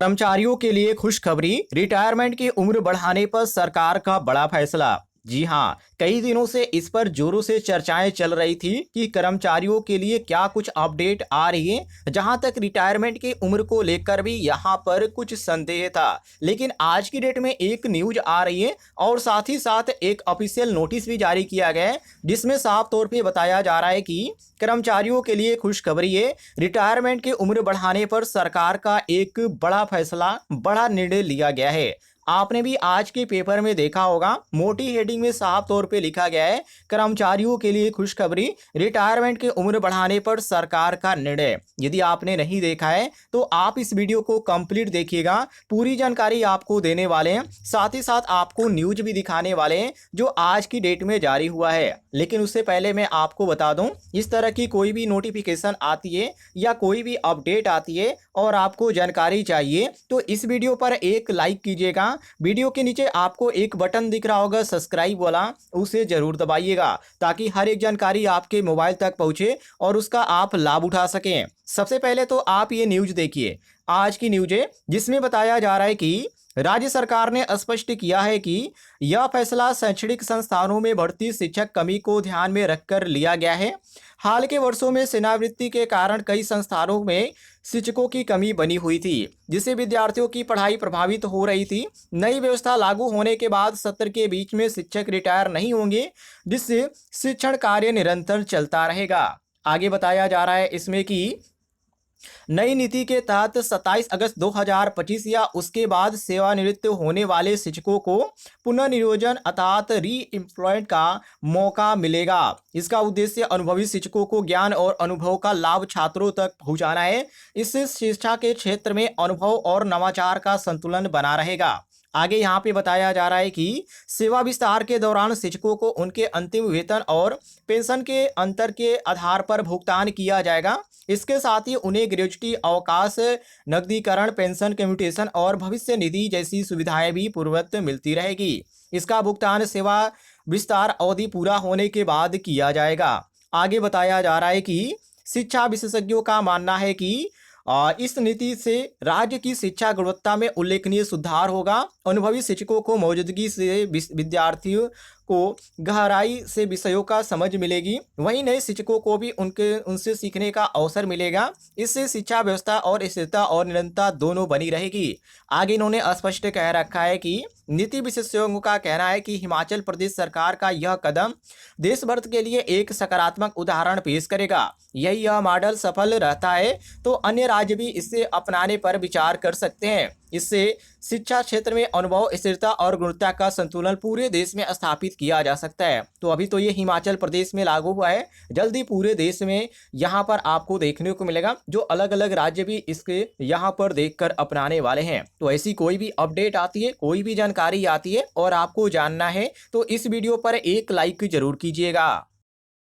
कर्मचारियों के लिए खुशखबरी। रिटायरमेंट की उम्र बढ़ाने पर सरकार का बड़ा फैसला। जी हां, कई दिनों से इस पर जोरों से चर्चाएं चल रही थी कि कर्मचारियों के लिए क्या कुछ अपडेट आ रही है। जहां तक रिटायरमेंट की उम्र को लेकर भी यहां पर कुछ संदेह था, लेकिन आज की डेट में एक न्यूज आ रही है और साथ ही साथ एक ऑफिशियल नोटिस भी जारी किया गया है, जिसमें साफ तौर पे बताया जा रहा है कि कर्मचारियों के लिए खुशखबरी है। रिटायरमेंट की उम्र बढ़ाने पर सरकार का एक बड़ा फैसला, बड़ा निर्णय लिया गया है। आपने भी आज के पेपर में देखा होगा, मोटी हेडिंग में साफ तौर पे लिखा गया है, कर्मचारियों के लिए खुशखबरी, रिटायरमेंट की उम्र बढ़ाने पर सरकार का निर्णय। यदि आपने नहीं देखा है तो आप इस वीडियो को कंप्लीट देखिएगा, पूरी जानकारी आपको देने वाले हैं, साथ ही साथ आपको न्यूज भी दिखाने वाले हैं जो आज की डेट में जारी हुआ है। लेकिन उससे पहले मैं आपको बता दूं, इस तरह की कोई भी नोटिफिकेशन आती है या कोई भी अपडेट आती है और आपको जानकारी चाहिए तो इस वीडियो पर एक लाइक कीजिएगा। वीडियो के नीचे आपको एक बटन दिख रहा होगा सब्सक्राइब वाला, उसे जरूर दबाइएगा ताकि हर एक जानकारी आपके मोबाइल तक पहुंचे और उसका आप लाभ उठा सकें। सबसे पहले तो आप ये न्यूज देखिए, आज की न्यूज है जिसमें बताया जा रहा है कि राज्य सरकार ने स्पष्ट किया है कि यह फैसला शैक्षणिक संस्थानों में बढ़ती शिक्षक कमी को ध्यान में रखकर लिया गया है। हाल के वर्षों में सेवानिवृत्ति के कारण कई संस्थानों में शिक्षकों की कमी बनी हुई थी, जिससे विद्यार्थियों की पढ़ाई प्रभावित हो रही थी। नई व्यवस्था लागू होने के बाद सत्र के बीच में शिक्षक रिटायर नहीं होंगे, जिससे शिक्षण कार्य निरंतर चलता रहेगा। आगे बताया जा रहा है इसमें कि नई नीति के तहत 27 अगस्त 2025 या उसके बाद सेवानिवृत्त होने वाले शिक्षकों को पुनर्नियोजन अर्थात री एम्प्लॉयमेंट का मौका मिलेगा। इसका उद्देश्य अनुभवी शिक्षकों को ज्ञान और अनुभव का लाभ छात्रों तक पहुंचाना है। इससे शिक्षा के क्षेत्र में अनुभव और नवाचार का संतुलन बना रहेगा। आगे यहाँ पे बताया जा रहा है कि सेवा विस्तार के दौरान शिक्षकों को उनके अंतिम वेतन और पेंशन के अंतर के आधार पर भुगतान किया जाएगा। इसके साथ ही उन्हें ग्रेच्युटी, अवकाश, नकदीकरण, पेंशन कम्यूटेशन और भविष्य निधि जैसी सुविधाएं भी पूर्ववत मिलती रहेगी। इसका भुगतान सेवा विस्तार अवधि पूरा होने के बाद किया जाएगा। आगे बताया जा रहा है कि शिक्षा विशेषज्ञों का मानना है कि इस नीति से राज्य की शिक्षा गुणवत्ता में उल्लेखनीय सुधार होगा। अनुभवी शिक्षकों को मौजूदगी से विद्यार्थियों को गहराई से विषयों का समझ मिलेगी, वहीं नए शिक्षकों को भी उनसे सीखने का अवसर मिलेगा। इससे शिक्षा व्यवस्था और स्थिरता और निरंतरता दोनों बनी रहेगी। आगे इन्होंने स्पष्ट कह रखा है कि नीति विशेषज्ञों का कहना है कि हिमाचल प्रदेश सरकार का यह कदम देश भर के लिए एक सकारात्मक उदाहरण पेश करेगा। यही यह मॉडल सफल रहता है तो अन्य राज्य भी इसे अपनाने पर विचार कर सकते हैं। इससे शिक्षा क्षेत्र में अनुभव, स्थिरता और गुणवत्ता का संतुलन पूरे देश में स्थापित किया जा सकता है। तो अभी तो ये हिमाचल प्रदेश में लागू हुआ है, जल्दी पूरे देश में यहाँ पर आपको देखने को मिलेगा, जो अलग अलग राज्य भी इसके यहाँ पर देखकर अपनाने वाले हैं। तो ऐसी कोई भी अपडेट आती है, कोई भी जानकारी आती है और आपको जानना है तो इस वीडियो पर एक लाइक जरूर कीजिएगा।